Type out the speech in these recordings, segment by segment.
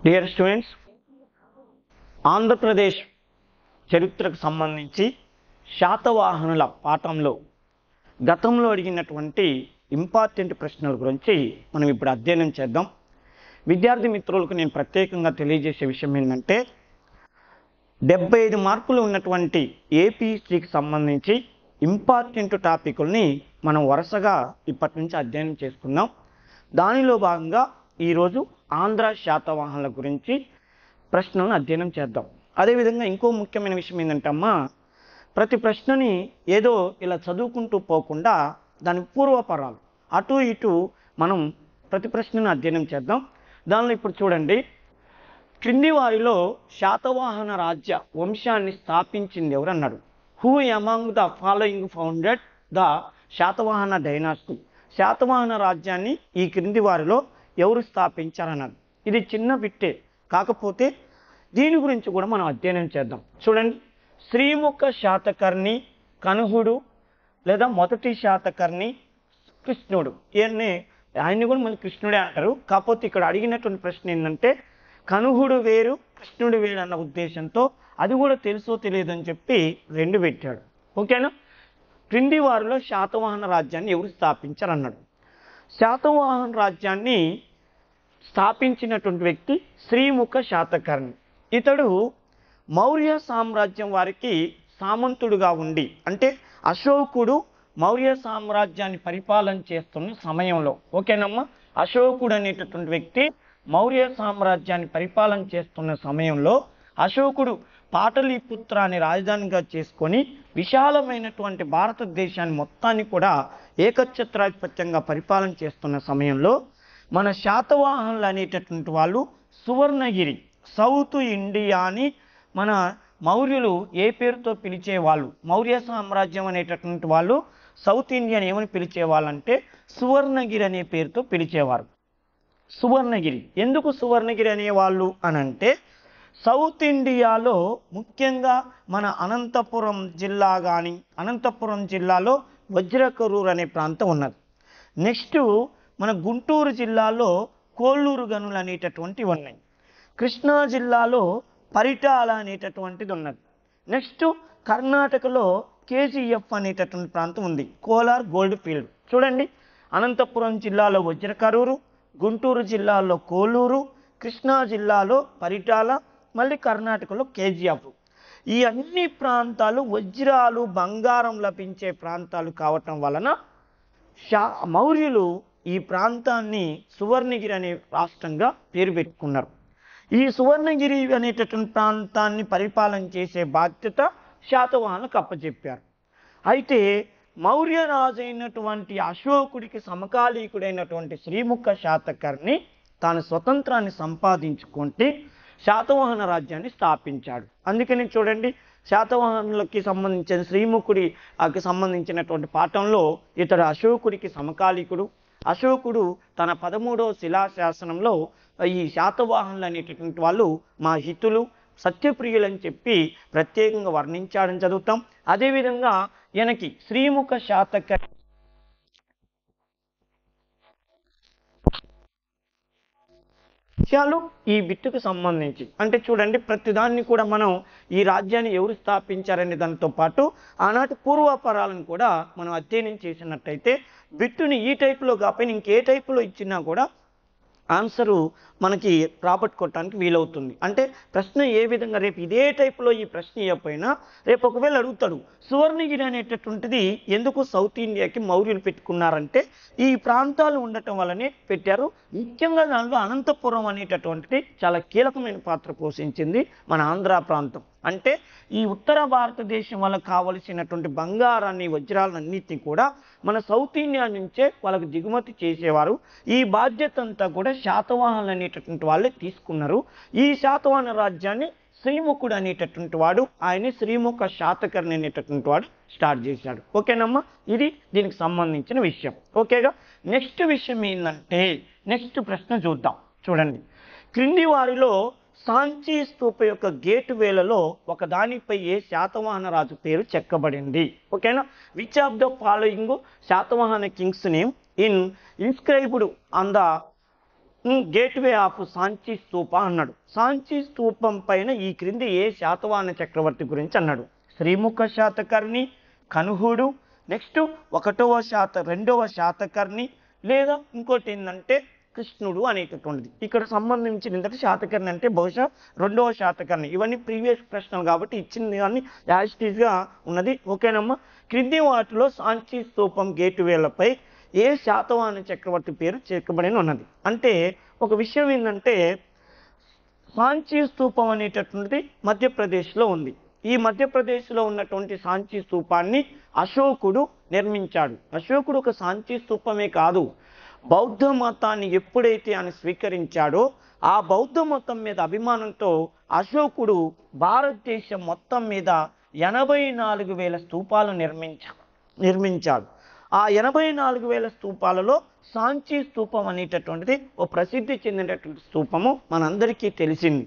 Dear students, Andhra Pradesh చరిత్రకు సంబంధించి శాతవాహనుల పాఠంలో గతంలో అడిగినటువంటి ఇంపార్టెంట్ ప్రశ్నల గురించి మనం ఇప్పుడు అధ్యయనం చేద్దాం. విద్యార్థి మిత్రులకు నేను ప్రత్యేకంగా తెలియజేసే విషయం ఏంటంటే 75 మార్కులు ఉన్నటువంటి ఏపీఎస్సీకి సంబంధించి ఇంపార్టెంట్ టాపిక్ని మనం వరుసగా ఇప్పటి నుంచి అధ్యయనం చేసుకుందాం. దానిలో భాగంగా ఈరోజు ఆంధ్ర శాతవాహనుల గురించి ప్రశ్నలను అధ్యయనం చేద్దాం. అదేవిధంగా ఇంకో ముఖ్యమైన విషయం ఏంటంటే ప్రతి ప్రశ్నని ఏదో ఇలా చదువుకుంటూ పోకుండా దాని పూర్వపరాలు అటు ఇటు మనం ప్రతి ప్రశ్నను అధ్యయనం చేద్దాం. దానిలో ఇప్పుడు చూడండి, క్రింది వారిలో శాతవాహన రాజ్య వంశాన్ని స్థాపించింది ఎవరు అన్నాడు. Who among the following founded the Satavahana dynasty? Satavahana రాజ్యాన్ని ఈ క్రింది వారిలో ఎవరు స్థాపించారన్నారు. ఇది చిన్న బిట్టే, కాకపోతే దీని గురించి కూడా మనం అధ్యయనం చేద్దాం. చూడండి, శ్రీముఖ శాతకర్ణి, కనుహుడు లేదా మొదటి శాతకర్ణి, కృష్ణుడు. ఆయన్ని కూడా మళ్ళీ కృష్ణుడే అంటారు. కాకపోతే ఇక్కడ అడిగినటువంటి ప్రశ్న ఏంటంటే కనుహుడు వేరు కృష్ణుడు వేరు అన్న ఉద్దేశంతో అది కూడా తెలుసో తెలియదని చెప్పి రెండు పెట్టాడు. ఓకేనా? క్రింది వారిలో శాతవాహన రాజ్యాన్ని ఎవరు స్థాపించారన్నాడు. శాతవాహన రాజ్యాన్ని స్థాపించినటువంటి వ్యక్తి శ్రీముఖ శాతకర్ణి. ఇతడు మౌర్య సామ్రాజ్యం వారికి సామంతుడుగా ఉండి, అంటే అశోకుడు మౌర్య సామ్రాజ్యాన్ని పరిపాలన చేస్తున్న సమయంలో, ఓకేనమ్మా, అశోకుడు అనేటటువంటి వ్యక్తి మౌర్య సామ్రాజ్యాన్ని పరిపాలన చేస్తున్న సమయంలో అశోకుడు పాటలీపుత్ర అనే రాజధానిగా చేసుకొని విశాలమైనటువంటి భారతదేశాన్ని మొత్తాన్ని కూడా ఏకఛత్రాధిపత్యంగా పరిపాలన చేస్తున్న సమయంలో మన శాతవాహనులు అనేటటువంటి వాళ్ళు సువర్ణగిరి, సౌత్ ఇండియాని మన మౌర్యులు ఏ పేరుతో పిలిచేవాళ్ళు, మౌర్య సామ్రాజ్యం అనేటటువంటి వాళ్ళు సౌత్ ఇండియాని ఏమని పిలిచేవాళ్ళంటే సువర్ణగిరి అనే పేరుతో పిలిచేవారు. సువర్ణగిరి ఎందుకు సువర్ణగిరి అనేవాళ్ళు అని అంటే, సౌత్ ఇండియాలో ముఖ్యంగా మన అనంతపురం జిల్లా కానీ, అనంతపురం జిల్లాలో వజ్రకరూరు అనే ప్రాంతం ఉన్నది. నెక్స్ట్ మన గుంటూరు జిల్లాలో కోళ్ళూరు గనులు అనేటటువంటివి ఉన్నాయి. కృష్ణా జిల్లాలో పరిటాల అనేటటువంటిది ఉన్నది. నెక్స్ట్ కర్ణాటకలో కేజీఎఫ్ అనేటటువంటి ప్రాంతం ఉంది, కోలార్ గోల్డ్ ఫీల్డ్. చూడండి, అనంతపురం జిల్లాలో వజ్రకరూరు, గుంటూరు జిల్లాలో కోలూరు, కృష్ణా జిల్లాలో పరిటాల, మళ్ళీ కర్ణాటకలో కేజీఎఫ్. ఈ అన్ని ప్రాంతాలు వజ్రాలు బంగారం లభించే ప్రాంతాలు కావటం వలన మౌర్యులు ఈ ప్రాంతాన్ని సువర్ణగిరి అనే రాష్ట్రంగా పేరు పెట్టుకున్నారు. ఈ సువర్ణగిరి అనేటటువంటి ప్రాంతాన్ని పరిపాలన చేసే బాధ్యత శాతవాహనులకు అప్పచెప్పారు. అయితే మౌర్య రాజు అయినటువంటి అశోకుడికి సమకాలీకుడైనటువంటి శ్రీముఖ శాతకర్ణి తాను స్వతంత్రాన్ని సంపాదించుకుంటే శాతవాహన రాజ్యాన్ని స్థాపించాడు. అందుకని చూడండి, శాతవాహనులకి సంబంధించిన శ్రీముఖుడికి సంబంధించినటువంటి పాఠంలో ఇతడు అశోకుడికి సమకాలీకుడు. అశోకుడు తన 13వ శిలాశాసనంలో ఈ శాతవాహనులు అనేటటువంటి వాళ్ళు మా హితులు, సత్యప్రియులు అని చెప్పి ప్రత్యేకంగా వర్ణించాడని చదువుతాం. అదేవిధంగా ఈయనకి శ్రీముఖ శాతకర్ణి విషయాలు ఈ బిట్టుకు సంబంధించి, అంటే చూడండి, ప్రతిదాన్ని కూడా మనం ఈ రాజ్యాన్ని ఎవరు స్థాపించారనే దానితో పాటు ఆనాటి పూర్వాపరాలను కూడా మనం అధ్యయనం చేసినట్టయితే బిట్టుని ఈ టైపులో కాకపోయినా ఇంకే టైపులో ఇచ్చినా కూడా ఆన్సరు మనకి రాబట్టుకోవటానికి వీలవుతుంది. అంటే ప్రశ్న ఏ విధంగా రేపు ఇదే టైపులో ఈ ప్రశ్న ఇవ్వకపోయినా రేపు ఒకవేళ అడుగుతాడు, సువర్ణగిరి అనేటటువంటిది ఎందుకు సౌత్ ఇండియాకి మౌర్యులు పెట్టుకున్నారంటే ఈ ప్రాంతాలు ఉండటం వల్లనే పెట్టారు. ముఖ్యంగా దానిలో అనంతపురం అనేటటువంటిది చాలా కీలకమైన పాత్ర పోషించింది మన ఆంధ్ర ప్రాంతం. అంటే ఈ ఉత్తర భారతదేశం వాళ్ళకి కావలసినటువంటి బంగారాన్ని, వజ్రాలన్నిటినీ కూడా మన సౌత్ ఇండియా నుంచే వాళ్ళకి దిగుమతి చేసేవారు. ఈ బాధ్యత అంతా కూడా శాతవాహనులు అనేటటువంటి వాళ్ళే తీసుకున్నారు. ఈ శాతవాహన రాజ్యాన్ని శ్రీముఖుడు అనేటటువంటి వాడు, ఆయన శ్రీముఖ శాతకర్ణి అనేటటువంటి వాడు స్టార్ట్ చేశాడు. ఓకేనమ్మా, ఇది దీనికి సంబంధించిన విషయం. ఓకేగా, నెక్స్ట్ విషయం ఏంటంటే, నెక్స్ట్ ప్రశ్న చూద్దాం. చూడండి, క్రింది వారిలో సాంచీ స్తూప యొక్క గేట్ వేలలో ఒక దానిపై ఏ శాతవాహన రాజు పేరు చెక్కబడింది? ఓకేనా? Which of the following Satavahana kings name inscribed on the gateway of Sanchi stupa అన్నాడు. సాంచి స్తూపం పైన ఈ క్రింది ఏ శాతవాహన చక్రవర్తి గురించి అన్నాడు? శ్రీముఖ శాతకర్ణి, కనుహుడు, నెక్స్ట్ 2వ శాతకర్ణి, లేదా ఇంకోటి ఏంటంటే కృష్ణుడు అనేటటువంటిది. ఇక్కడ సంబంధించిన ఏంటంటే శాతకర్ణి అంటే బహుశా 2వ శాతకర్ణి. ఇవన్నీ ప్రీవియస్ ప్రశ్నలు కాబట్టి ఇచ్చింది కానీ యాజిటీస్గా ఉన్నది. ఓకేనమ్మా. క్రింది వాటిలో సాంచి స్తూపం గేట్వేలపై ఏ శాతవాహన చక్రవర్తి పేరు చెక్కబడి ఉన్నది అంటే ఒక విషయం ఏంటంటే సాంచి స్తూపం అనేటటువంటిది మధ్యప్రదేశ్లో ఉంది. ఈ మధ్యప్రదేశ్లో ఉన్నటువంటి సాంచి స్తూపాన్ని అశోకుడు నిర్మించాడు. అశోకుడు ఒక సాంచి స్తూపమే కాదు, బౌద్ధ మతాన్ని ఎప్పుడైతే ఆయన స్వీకరించాడో ఆ బౌద్ధ మతం మీద అభిమానంతో అశోకుడు భారతదేశం మొత్తం మీద 84,000 స్తూపాలు నిర్మించాడు. ఆ 84,000 స్తూపాలలో సాంచి స్తూపం అనేటటువంటిది ఓ ప్రసిద్ధి చెందినటువంటి స్తూపము మనందరికీ తెలిసింది.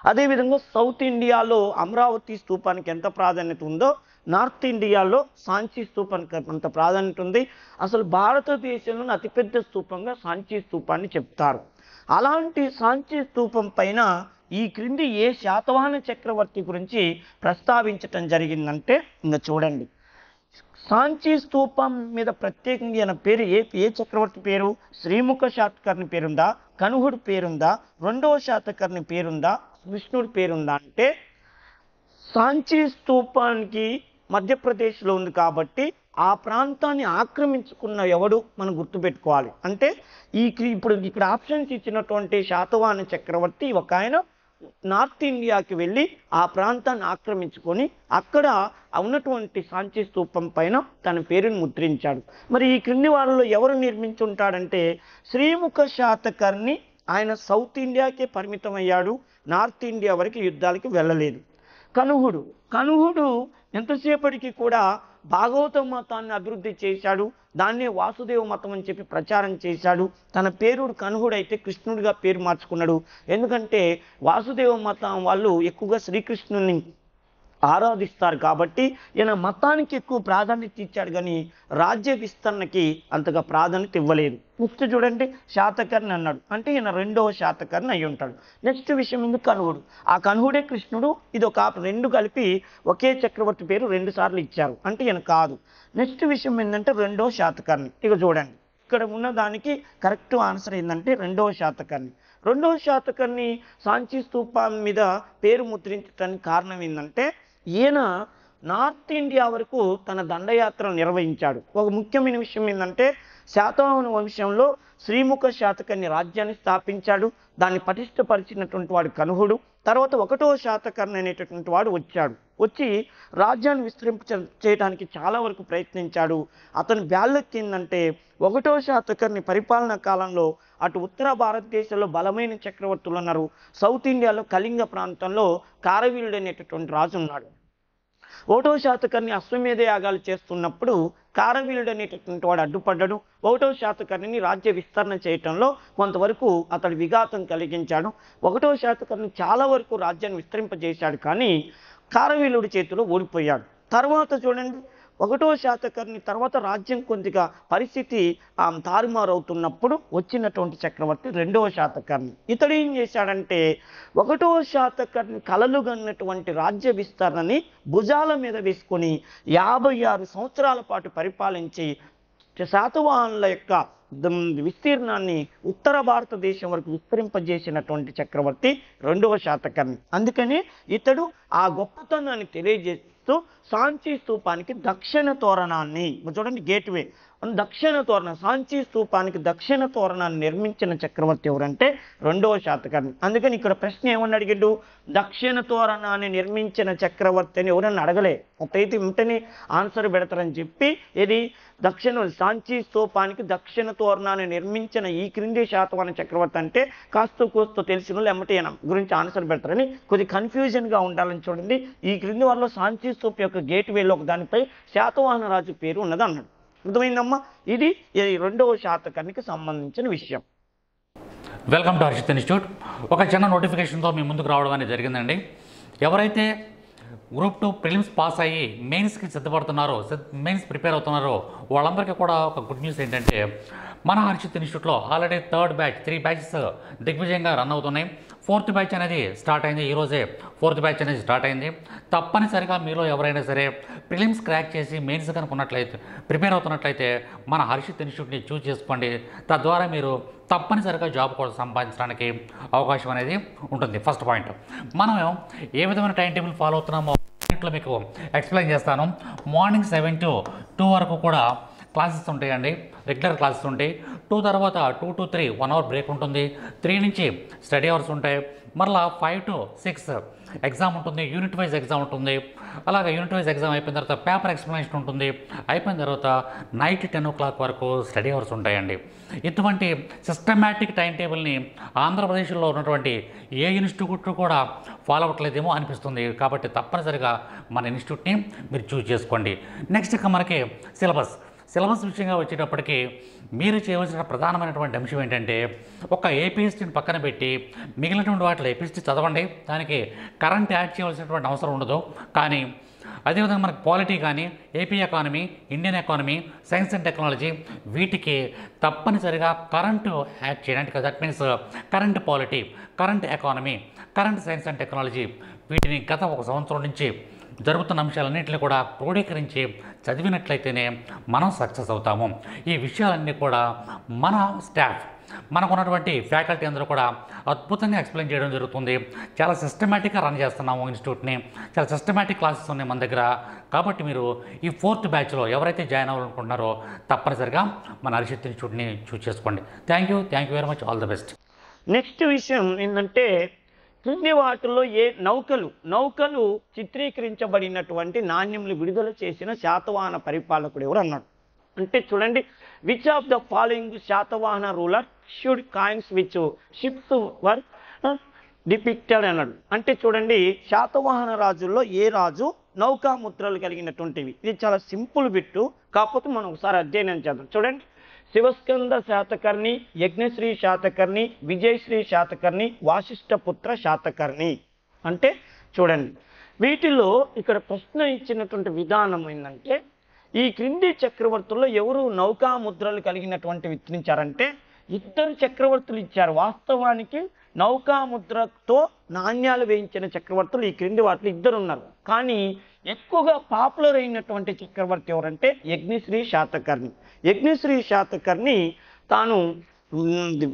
అదేవిధంగా సౌత్ ఇండియాలో అమరావతి స్తూపానికి ఎంత ప్రాధాన్యత ఉందో నార్త్ ఇండియాలో సాంచి స్తూపానికి అంత ప్రాధాన్యత ఉంది. అసలు భారతదేశంలోని అతిపెద్ద స్తూపంగా సాంచి స్తూపాన్ని చెప్తారు. అలాంటి సాంచి స్తూపం పైన ఈ క్రింది ఏ శాతవాహన చక్రవర్తి గురించి ప్రస్తావించటం జరిగిందంటే ఇంకా చూడండి. సాంచి స్తూపం మీద ప్రత్యేకంగా ఆయన పేరు ఏ చక్రవర్తి పేరు? శ్రీముఖ శాతకర్ణి పేరుందా, కనుహుడు పేరుందా, 2వ శాతకర్ణి పేరుందా, కృష్ణుడి పేరుందా అంటే సాంచి స్తూపానికి మధ్యప్రదేశ్లో ఉంది కాబట్టి ఆ ప్రాంతాన్ని ఆక్రమించుకున్న ఎవడు మనం గుర్తుపెట్టుకోవాలి. అంటే ఇప్పుడు ఇక్కడ ఆప్షన్స్ ఇచ్చినటువంటి శాతవాహన చక్రవర్తి ఒక ఆయన నార్త్ ఇండియాకి వెళ్ళి ఆ ప్రాంతాన్ని ఆక్రమించుకొని అక్కడ ఉన్నటువంటి సాంచి స్తూపం పైన తన పేరుని ముద్రించాడు. మరి ఈ క్రింది వాళ్ళలో ఎవరు నిర్మించుంటాడంటే శ్రీముఖ శాతకర్ణి. ఆయన సౌత్ ఇండియాకే పరిమితం అయ్యాడు, నార్త్ ఇండియా వరకు యుద్ధాలకి వెళ్ళలేదు. కనుహుడు ఎంతసేపటికి కూడా భాగవత మతాన్ని అభివృద్ధి చేశాడు. దాన్నే వాసుదేవ మతం అని చెప్పి ప్రచారం చేశాడు. తన పేరు కనుహుడు అయితే కృష్ణుడిగా పేరు మార్చుకున్నాడు. ఎందుకంటే వాసుదేవ మతం వాళ్ళు ఎక్కువగా శ్రీకృష్ణుని ఆరాధిస్తారు కాబట్టి ఈయన మతానికి ఎక్కువ ప్రాధాన్యత ఇచ్చాడు, కానీ రాజ్య విస్తరణకి అంతగా ప్రాధాన్యత ఇవ్వలేదు. నెక్స్ట్ చూడండి, శాతకర్ణి అన్నాడు అంటే ఈయన 2వ శాతకర్ణి అయి ఉంటాడు. నెక్స్ట్ విషయం ఎందుకు కనుహుడు, ఆ కనుహుడే కృష్ణుడు. ఇది ఒక 2 కలిపి ఒకే చక్రవర్తి పేరు 2 సార్లు ఇచ్చారు అంటే ఈయన కాదు. నెక్స్ట్ విషయం ఏంటంటే 2వ శాతకర్ణి. ఇక చూడండి, ఇక్కడ ఉన్న దానికి కరెక్ట్ ఆన్సర్ ఏంటంటే 2వ శాతకర్ణి. 2వ శాతకర్ణి సాంచి స్తూపం మీద పేరు ముద్రించడానికి కారణం ఏంటంటే ఈయన నార్త్ ఇండియా వరకు తన దండయాత్ర నిర్వహించాడు. ఒక ముఖ్యమైన విషయం ఏంటంటే శాతవాహన వంశంలో శ్రీముఖ శాతకర్ణి రాజ్యాన్ని స్థాపించాడు. దాన్ని పటిష్టపరిచినటువంటి వాడు కనుహుడు. తర్వాత 1వ శాతకర్ణి అనేటటువంటి వాడు వచ్చి రాజ్యాన్ని విస్తరింప చేయడానికి చాలా వరకు ప్రయత్నించాడు. అతని బ్యాలెట్ ఏంటంటే 1వ శాతకర్ణి పరిపాలనా కాలంలో అటు ఉత్తర భారతదేశంలో బలమైన చక్రవర్తులు ఉన్నారు. సౌత్ ఇండియాలో కళింగ ప్రాంతంలో కారవీరుడు అనేటటువంటి రాజు ఉన్నాడు. 1వ శాతకర్ణి అశ్వమేధ యాగాలు చేస్తున్నప్పుడు కారవీరుడు అనేటటువంటి వాడు అడ్డుపడ్డాడు. 1వ శాతకర్ణిని రాజ్య విస్తరణ చేయటంలో కొంతవరకు అతడు విఘాతం కలిగించాడు. 1వ శాతకర్ణి చాలా వరకు రాజ్యాన్ని విస్తరింపజేశాడు, కానీ కారవీరుడి చేతిలో ఓడిపోయాడు. తర్వాత చూడండి, 1వ శాతకర్ణి తర్వాత రాజ్యం కొద్దిగా పరిస్థితి తారుమారవుతున్నప్పుడు వచ్చినటువంటి చక్రవర్తి 2వ శాతకర్ణి. ఇతడు ఏం చేశాడంటే 1వ శాతకర్ణి కలలుగన్నటువంటి రాజ్య విస్తరణని భుజాల మీద వేసుకొని 56 సంవత్సరాల పాటు పరిపాలించి శాతవాహనుల యొక్క విస్తీర్ణాన్ని ఉత్తర భారతదేశం వరకు విస్తరింపజేసినటువంటి చక్రవర్తి 2వ శాతకర్ణి. అందుకని ఇతడు ఆ గొప్పతనాన్ని తెలియజేస్తూ సాంచి స్తూపానికి దక్షిణ తోరణాన్ని చూడండి, గేట్వే దక్షిణ తోరణం, సాంచి స్తూపానికి దక్షిణ తోరణాన్ని నిర్మించిన చక్రవర్తి ఎవరంటే 2వ శాతకర్ణి. అందుకని ఇక్కడ ప్రశ్న ఏమని అడిగాడు, దక్షిణ తోరణాన్ని నిర్మించిన చక్రవర్తి అని ఎవరన్నా అడగలే. అట్లయితే వెంటనే ఆన్సర్ పెడతారని చెప్పి ఇది సాంచి స్తూపానికి దక్షిణ తోరణాన్ని నిర్మించిన ఈ క్రింది శాతవాహన చక్రవర్తి అంటే కాస్త తెలిసిన వాళ్ళు ఎమ్మటి గురించి ఆన్సర్ పెడతారని కొద్ది కన్ఫ్యూజన్గా ఉండాలని చూడండి. ఈ క్రింది వాళ్ళలో సాంచి స్తూప్ యొక్క గేట్వేలో ఒక దానిపై శాతవాహన రాజు పేరు ఉన్నది అన్నాడు. అర్థమైందమ్మా? ఇది 2వ శాతకర్ణికి సంబంధించిన విషయం. Welcome to Harshith institute. ఒక చిన్న నోటిఫికేషన్తో మీ ముందుకు రావడం అనేది జరిగిందండి. ఎవరైతే గ్రూప్ 2 ప్రిలిమ్స్ పాస్ అయ్యి మెయిన్స్కి సిద్ధపడుతున్నారో, మెయిన్స్ ప్రిపేర్ అవుతున్నారో వాళ్ళందరికీ కూడా ఒక గుడ్ న్యూస్ ఏంటంటే మన హర్షిత్ ఇన్స్టిట్యూట్లో ఆల్రెడీ 3rd బ్యాచ్ 3 బ్యాచెస్ దిగ్విజయంగా రన్ అవుతున్నాయి. 4th బ్యాచ్ అనేది స్టార్ట్ అయింది. ఈరోజే 4th బ్యాచ్ అనేది స్టార్ట్ అయింది. తప్పనిసరిగా మీలో ఎవరైనా సరే ప్రిలిమ్స్ క్రాక్ చేసి మెయిన్స్ కనుక్కున్నట్లయితే ప్రిపేర్ అవుతున్నట్లయితే మన హర్షిత్ ఇన్స్టిట్యూట్ని చూస్ చేసుకోండి. తద్వారా మీరు తప్పనిసరిగా జాబ్ కూడా సంపాదించడానికి అవకాశం అనేది ఉంటుంది. ఫస్ట్ పాయింట్, మనం ఏ విధమైన టైం టేబుల్ ఫాలో అవుతున్నామో మీకు ఎక్స్ప్లెయిన్ చేస్తాను. మార్నింగ్ 7 to 2 వరకు కూడా క్లాసెస్ ఉంటాయండి, రెగ్యులర్ క్లాసెస్ ఉంటాయి. 2 తర్వాత 2 to 3 1 అవర్ బ్రేక్ ఉంటుంది. 3 నుంచి స్టడీ అవర్స్ ఉంటాయి. మరలా 5 to 6 ఎగ్జామ్ ఉంటుంది, యూనిట్ వైజ్ ఎగ్జామ్ ఉంటుంది. అలాగే యూనిట్ వైజ్ ఎగ్జామ్ అయిపోయిన తర్వాత పేపర్ ఎక్స్ప్లెనేషన్ ఉంటుంది. అయిపోయిన తర్వాత నైట్ 10 o'clock వరకు స్టడీ అవర్స్ ఉంటాయండి. ఇటువంటి సిస్టమేటిక్ టైం టేబుల్ని ఆంధ్రప్రదేశ్లో ఉన్నటువంటి ఏ ఇన్స్టిట్యూట్ కూడా ఫాలో అవ్వట్లేదేమో అనిపిస్తుంది. కాబట్టి తప్పనిసరిగా మన ఇన్స్టిట్యూట్ని మీరు చూస్ చేసుకోండి. నెక్స్ట్ ఇక మనకి సిలబస్ విషయంగా వచ్చేటప్పటికి మీరు చేయవలసిన ప్రధానమైనటువంటి అంశం ఏంటంటే ఒక ఏపీఎస్టీని పక్కన పెట్టి మిగిలినటువంటి వాటిలో ఏపీఎస్టీ చదవండి. దానికి కరెంట్ యాడ్ చేయవలసినటువంటి అవసరం ఉండదు. కానీ అదేవిధంగా మనకు పాలిటీ కానీ, AP economy, Indian economy, science and technology వీటికి తప్పనిసరిగా కరెంటు యాడ్ చేయడానికి, that means current polity, current economy, current science and technology వీటిని గత 1 సంవత్సరం నుంచి జరుగుతున్న అంశాలన్నింటినీ కూడా క్రోడీకరించి చదివినట్లయితేనే మనం సక్సెస్ అవుతాము. ఈ విషయాలన్నీ కూడా మన స్టాఫ్, మనకున్నటువంటి ఫ్యాకల్టీ అందరూ కూడా అద్భుతంగా ఎక్స్ప్లెయిన్ చేయడం జరుగుతుంది. చాలా సిస్టమేటిక్గా రన్ చేస్తున్నాము ఇన్స్టిట్యూట్ని. చాలా సిస్టమేటిక్ క్లాసెస్ ఉన్నాయి మన దగ్గర. కాబట్టి మీరు ఈ 4th బ్యాచ్లో ఎవరైతే జాయిన్ అవ్వాలనుకుంటున్నారో తప్పనిసరిగా మన హర్షిత్ ఇన్స్టిట్యూట్ని చూస్ చేసుకోండి. Thank you very much. All the best. Next విషయం ఏంటంటే క్రింది వాటిల్లో ఏ నౌకలు చిత్రీకరించబడినటువంటి నాణ్యములు విడుదల చేసిన శాతవాహన పరిపాలకుడు ఎవరు అన్నాడు. అంటే చూడండి, which of the following Satavahana ruler should coins which ships were depicted అన్నాడు. అంటే చూడండి, శాతవాహన రాజుల్లో ఏ రాజు నౌకాముద్రలు కలిగినటువంటివి. ఇది చాలా సింపుల్ బిట్టు, కాకపోతే మనం ఒకసారి అధ్యయనం చేద్దాం. చూడండి, శివస్కంద శాతకర్ణి, యజ్ఞశ్రీ శాతకర్ణి, విజయశ్రీ శాతకర్ణి, వాసిష్ఠపుత్ర శాతకర్ణి. అంటే చూడండి, వీటిలో ఇక్కడ ప్రశ్న ఇచ్చినటువంటి విధానం ఏంటంటే ఈ క్రింది చక్రవర్తుల్లో ఎవరు నౌకాముద్రలు కలిగినటువంటి విత్తరించారంటే 2 చక్రవర్తులు ఇచ్చారు. వాస్తవానికి నౌకాముద్రతో నాణ్యాలు వేయించిన చక్రవర్తులు ఈ క్రింది వాటిలో 2 ఉన్నారు. కానీ ఎక్కువగా పాపులర్ అయినటువంటి చక్రవర్తి ఎవరంటే యజ్ఞశ్రీ శాతకర్ణి. యజ్ఞశ్రీ శాతకర్ణి తాను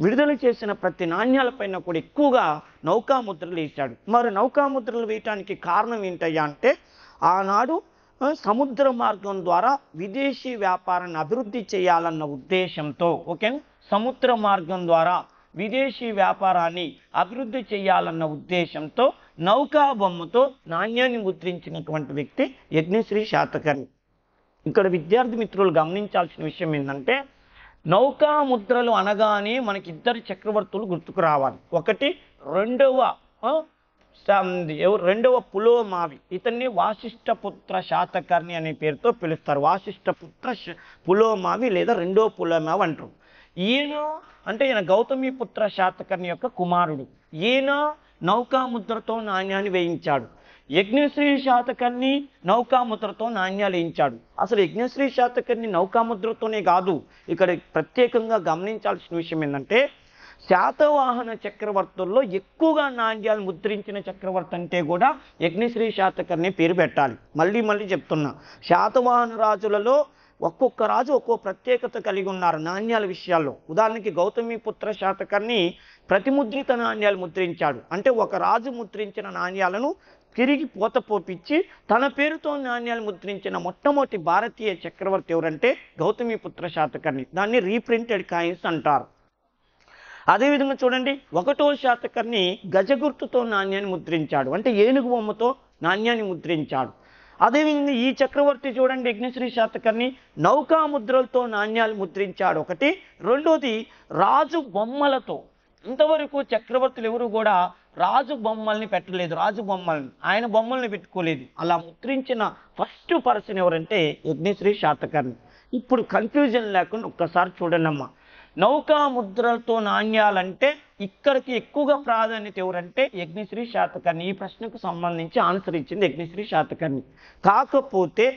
విడుదల చేసిన ప్రతి నాణ్యాలపైన కూడా ఎక్కువగా నౌకాముద్రలు వేశాడు. మరి నౌకాముద్రలు వేయటానికి కారణం ఏంటయ్యా అంటే ఆనాడు సముద్ర మార్గం ద్వారా విదేశీ వ్యాపారాన్ని అభివృద్ధి చేయాలన్న ఉద్దేశంతో, ఓకేనా, సముద్ర మార్గం ద్వారా విదేశీ వ్యాపారాన్ని అభివృద్ధి చేయాలన్న ఉద్దేశంతో నౌకా బొమ్మతో నాణ్యాన్ని ముద్రించినటువంటి వ్యక్తి యజ్ఞశ్రీ శాతకర్ణి. ఇక్కడ విద్యార్థి మిత్రులు గమనించాల్సిన విషయం ఏంటంటే నౌకా ముద్రలు అనగానే మనకి 2 చక్రవర్తులు గుర్తుకు రావాలి. ఒకటి రెండవ పులోమావి, ఇతన్ని వాసిష్ఠపుత్ర శాతకర్ణి అనే పేరుతో పిలుస్తారు. వాసిష్ఠపుత్ర పులోమావి లేదా 2వ పులోమావి అంటారు. ఈయన గౌతమిపుత్ర శాతకర్ణి యొక్క కుమారుడు. ఈయన నౌకాముద్రతో నాణ్యాన్ని వేయించాడు. యజ్ఞశ్రీ శాతకర్ణి నౌకాముద్రతో నాణ్యాలు వేయించాడు. అసలు యజ్ఞశ్రీ శాతకర్ణి నౌకాముద్రతోనే కాదు, ఇక్కడ ప్రత్యేకంగా గమనించాల్సిన విషయం ఏంటంటే శాతవాహన చక్రవర్తుల్లో ఎక్కువగా నాణ్యాలు ముద్రించిన చక్రవర్తి అంటే కూడా యజ్ఞశ్రీ శాతకర్ణి పేరు పెట్టాలి. మళ్ళీ చెప్తున్నా, శాతవాహన రాజులలో ఒక్కొక్క రాజు ఒక్కో ప్రత్యేకత కలిగి ఉన్నారు నాణ్యాల విషయాల్లో. ఉదాహరణకి గౌతమిపుత్ర శాతకర్ణి ప్రతిముద్రిత నాణ్యాలు ముద్రించాడు. అంటే ఒక రాజు ముద్రించిన నాణ్యాలను తిరిగి పోత పోపించి తన పేరుతో నాణ్యాలు ముద్రించిన మొట్టమొదటి భారతీయ చక్రవర్తి ఎవరంటే గౌతమిపుత్ర శాతకర్ణి. దాన్ని రీప్రింటెడ్ కాయిన్స్ అంటారు. అదేవిధంగా చూడండి, 1వ శాతకర్ణి గజగుర్తుతో నాణ్యాన్ని ముద్రించాడు. అంటే ఏనుగు బొమ్మతో నాణ్యాన్ని ముద్రించాడు. అదేవిధంగా ఈ చక్రవర్తి చూడండి, యజ్ఞశ్రీ శాతకర్ణి నౌకాముద్రలతో నాణ్యాలు ముద్రించాడు ఒకటి. రెండోది రాజు బొమ్మలతో. ఇంతవరకు చక్రవర్తులు ఎవరు కూడా రాజు బొమ్మల్ని పెట్టలేదు, ఆయన బొమ్మల్ని పెట్టుకోలేదు. అలా ముద్రించిన ఫస్ట్ పర్సన్ ఎవరంటే యజ్ఞశ్రీ శాతకర్ణి. ఇప్పుడు కన్ఫ్యూజన్ లేకుండా ఒక్కసారి చూడండి అమ్మా, నౌకాముద్రలతో నాణ్యాలంటే ఇక్కడికి ఎక్కువగా ప్రాధాన్యత ఎవరంటే యజ్ఞశ్రీ శాతకర్ణి. ఈ ప్రశ్నకు సంబంధించి ఆన్సర్ ఇచ్చింది యజ్ఞశ్రీ శాతకర్ణి. కాకపోతే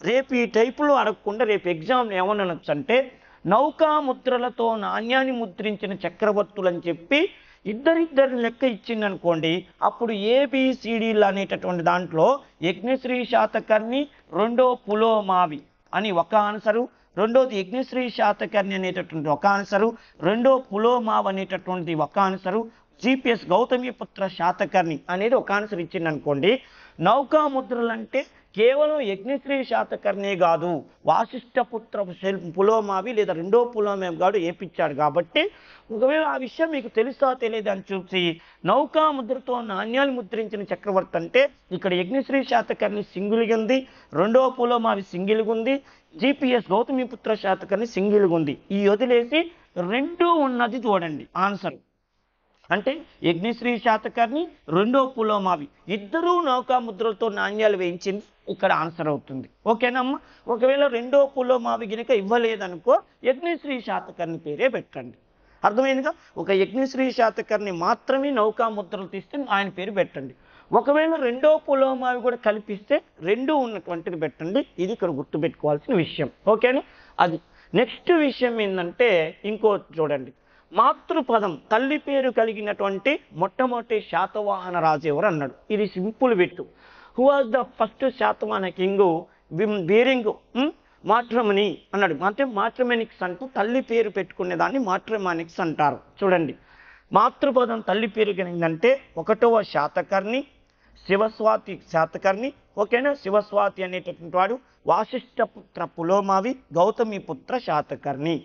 రేపు ఈ టైపులో అడగకుండా రేపు ఎగ్జామ్లో ఏమనొచ్చు అంటే నౌకా ముద్రలతో నాణ్యాన్ని ముద్రించిన చక్రవర్తులని చెప్పి ఇద్దరిద్దరి లెక్క ఇచ్చిందనుకోండి, అప్పుడు ఏబిసిడీలు అనేటటువంటి దాంట్లో యజ్ఞశ్రీ శాతకర్ణి, రెండో పులోమావి అని ఒక ఆన్సరు, రెండోది యజ్ఞశ్రీ శాతకర్ణి అనేటటువంటి ఒక ఆన్సరు, రెండో పులోమావ్ అనేటటువంటిది ఒక ఆన్సరు, జిపిఎస్ గౌతమిపుత్ర శాతకర్ణి అనేది ఒక ఆన్సర్ ఇచ్చింది అనుకోండి. నౌకా ముద్రలు అంటే కేవలం యజ్ఞశ్రీ శాతకర్ణే కాదు, వాసిష్ఠపుత్ర పులోమావి లేదా రెండో పులోమావి గాడు ఏపిచ్చాడు. కాబట్టి ఒకవేళ ఆ విషయం మీకు తెలుసా తెలియదు అని చూసి నౌకా ముద్రతో నాణ్యాలు ముద్రించిన చక్రవర్తి అంటే ఇక్కడ యజ్ఞశ్రీ శాతకర్ణి సింగిల్గా ఉంది, రెండో పులోమావి సింగిల్గా ఉంది, జిపిఎస్ గౌతమిపుత్ర శాతకర్ణి సింగిల్గా ఉంది. ఈ వదిలేసి రెండు ఉన్నది చూడండి ఆన్సర్. అంటే యజ్ఞశ్రీ శాతకర్ణి, రెండో పులోమావి ఇద్దరూ నౌకా ముద్రలతో నాణ్యాలు వేయించింది ఇక్కడ ఆన్సర్ అవుతుంది. ఓకేనమ్మా. ఒకవేళ రెండో పులోమావి గినక ఇవ్వలేదనుకో యజ్ఞశ్రీ శాతకర్ణి పేరే పెట్టండి. అర్థమైందిగా? ఒక యజ్ఞశ్రీ శాతకర్ణి మాత్రమే నౌకా ముద్రలు తీస్తే ఆయన పేరు పెట్టండి. ఒకవేళ రెండో పులోమావి కూడా కల్పిస్తే రెండు ఉన్నటువంటిది పెట్టండి. ఇది ఇక్కడ గుర్తుపెట్టుకోవాల్సిన విషయం. ఓకేనా? అది నెక్స్ట్ విషయం ఏంటంటే ఇంకో చూడండి, మాతృపదం తల్లి పేరు కలిగినటువంటి మొట్టమొదటి శాతవాహన రాజు ఎవరు అన్నాడు. ఇది simple bit. Who was the first Satavahana king bearing matrimony అన్నాడు. అంటే మాట్రమనిక్స్ అంటూ తల్లి పేరు పెట్టుకునే దాన్ని మాట్రమానిక్స్ అంటారు. చూడండి, మాతృపదం తల్లి పేరు కలిగిందంటే ఒకటవ శాతకర్ణి, శివస్వాతి శాతకర్ణి. ఓకేనా? శివస్వాతి అనేటటువంటి వాడు వాసిష్ఠపుత్ర పులోమావి, గౌతమిపుత్ర శాతకర్ణి.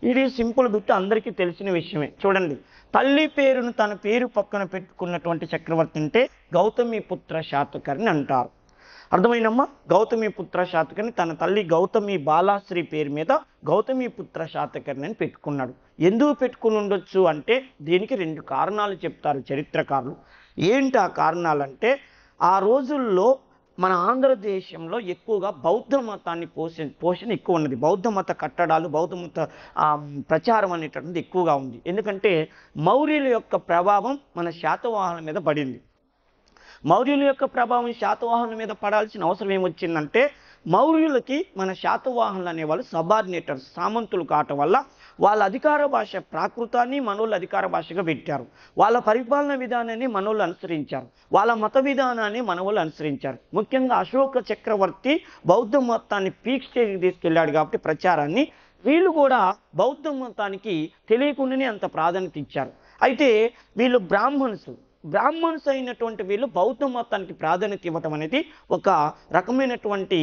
ఇది సింపుల్ బిట్, అందరికీ తెలిసిన విషయమే. చూడండి, తల్లి పేరును తన పేరు పక్కన పెట్టుకున్నటువంటి చక్రవర్తి అంటే గౌతమిపుత్ర శాతకర్ణి అంటారు. అర్థమైనమ్మా? గౌతమిపుత్ర శాతకర్ణి తన తల్లి గౌతమి బాలాశ్రీ పేరు మీద గౌతమిపుత్ర శాతకర్ణి అని పెట్టుకున్నాడు. ఎందుకు పెట్టుకుని ఉండొచ్చు అంటే దీనికి రెండు కారణాలు చెప్తారు చరిత్రకారులు. ఏంటి ఆ కారణాలంటే, ఆ రోజుల్లో మన ఆంధ్రదేశంలో ఎక్కువగా బౌద్ధ మతాన్ని పోషణ ఎక్కువ ఉన్నది. బౌద్ధ మత కట్టడాలు, బౌద్ధ మత ప్రచారం అనేటటువంటిది ఎక్కువగా ఉంది. ఎందుకంటే మౌర్యుల యొక్క ప్రభావం మన శాతవాహనుల మీద పడింది. మౌర్యుల యొక్క ప్రభావం శాతవాహనుల మీద పడాల్సిన అవసరం ఏమొచ్చిందంటే, మౌర్యులకి మన శాతవాహనులు అనేవాళ్ళు సబార్డినేటర్స్, సామంతులు కావటం వల్ల వాళ్ళ అధికార భాష ప్రాకృతాన్ని మనోళ్ళు అధికార భాషగా పెట్టారు. వాళ్ళ పరిపాలన విధానాన్ని మనోళ్ళు అనుసరించారు. వాళ్ళ మత విధానాన్ని మనోళ్ళు అనుసరించారు. ముఖ్యంగా అశోక చక్రవర్తి బౌద్ధ మతాన్ని పీక్ స్టేజ్కి తీసుకెళ్ళాడు కాబట్టి ప్రచారాన్ని, వీళ్ళు కూడా బౌద్ధ మతానికి తెలియకుండానే అంత ప్రాధాన్యత ఇచ్చారు. అయితే వీళ్ళు బ్రాహ్మణ్స్ అయినటువంటి వీళ్ళు బౌద్ధ మతానికి ప్రాధాన్యత ఇవ్వటం అనేది ఒక రకమైనటువంటి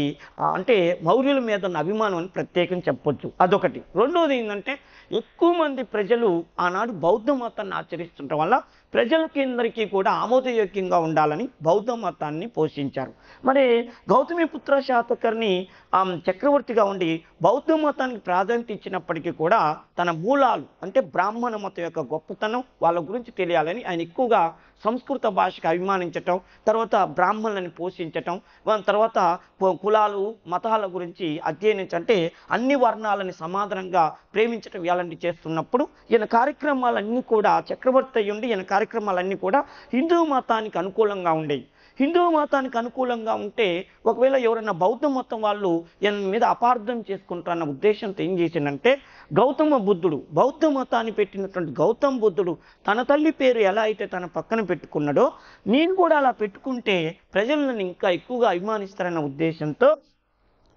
అంటే మౌర్యుల మీద ఉన్న అభిమానం అని ప్రత్యేకంగా చెప్పొచ్చు. అదొకటి. రెండోది ఏంటంటే, ఎక్కువ మంది ప్రజలు ఆనాడు బౌద్ధ మతాన్ని ఆచరిస్తుండటం వల్ల ప్రజలకి కూడా ఆమోదయోగ్యంగా ఉండాలని బౌద్ధ మతాన్ని పోషించారు. మరి గౌతమిపుత్ర శాతకర్ణి చక్రవర్తిగా ఉండి బౌద్ధ మతానికి ప్రాధాన్యత ఇచ్చినప్పటికీ కూడా తన మూలాలు అంటే బ్రాహ్మణ మతం యొక్క గొప్పతనం వాళ్ళ గురించి తెలియాలని ఆయన ఎక్కువగా సంస్కృత భాషకు అభిమానించటం, తర్వాత బ్రాహ్మణులని పోషించటం, తర్వాత కులాలు మతాల గురించి అధ్యయనించంటే అన్ని వర్ణాలని సమాధానంగా ప్రేమించటం ఇలాంటివి చేస్తున్నప్పుడు ఈయన కార్యక్రమాలన్నీ కూడా చక్రవర్తి అయ్యుండి ఈయన కార్యక్రమాలన్నీ కూడా హిందూ మతానికి అనుకూలంగా ఉండేవి. హిందూ మతానికి అనుకూలంగా ఉంటే ఒకవేళ ఎవరైనా బౌద్ధ మతం వాళ్ళు ఈయన మీద అపార్థం చేసుకుంటారన్న ఉద్దేశంతో ఏం చేసిందంటే, గౌతమ బుద్ధుడు బౌద్ధ మతాన్ని పెట్టినటువంటి గౌతమ బుద్ధుడు తన తల్లి పేరు ఎలా అయితే తన పక్కన పెట్టుకున్నాడో నేను కూడా అలా పెట్టుకుంటే ప్రజలను ఇంకా ఎక్కువగా అభిమానిస్తారన్న ఉద్దేశంతో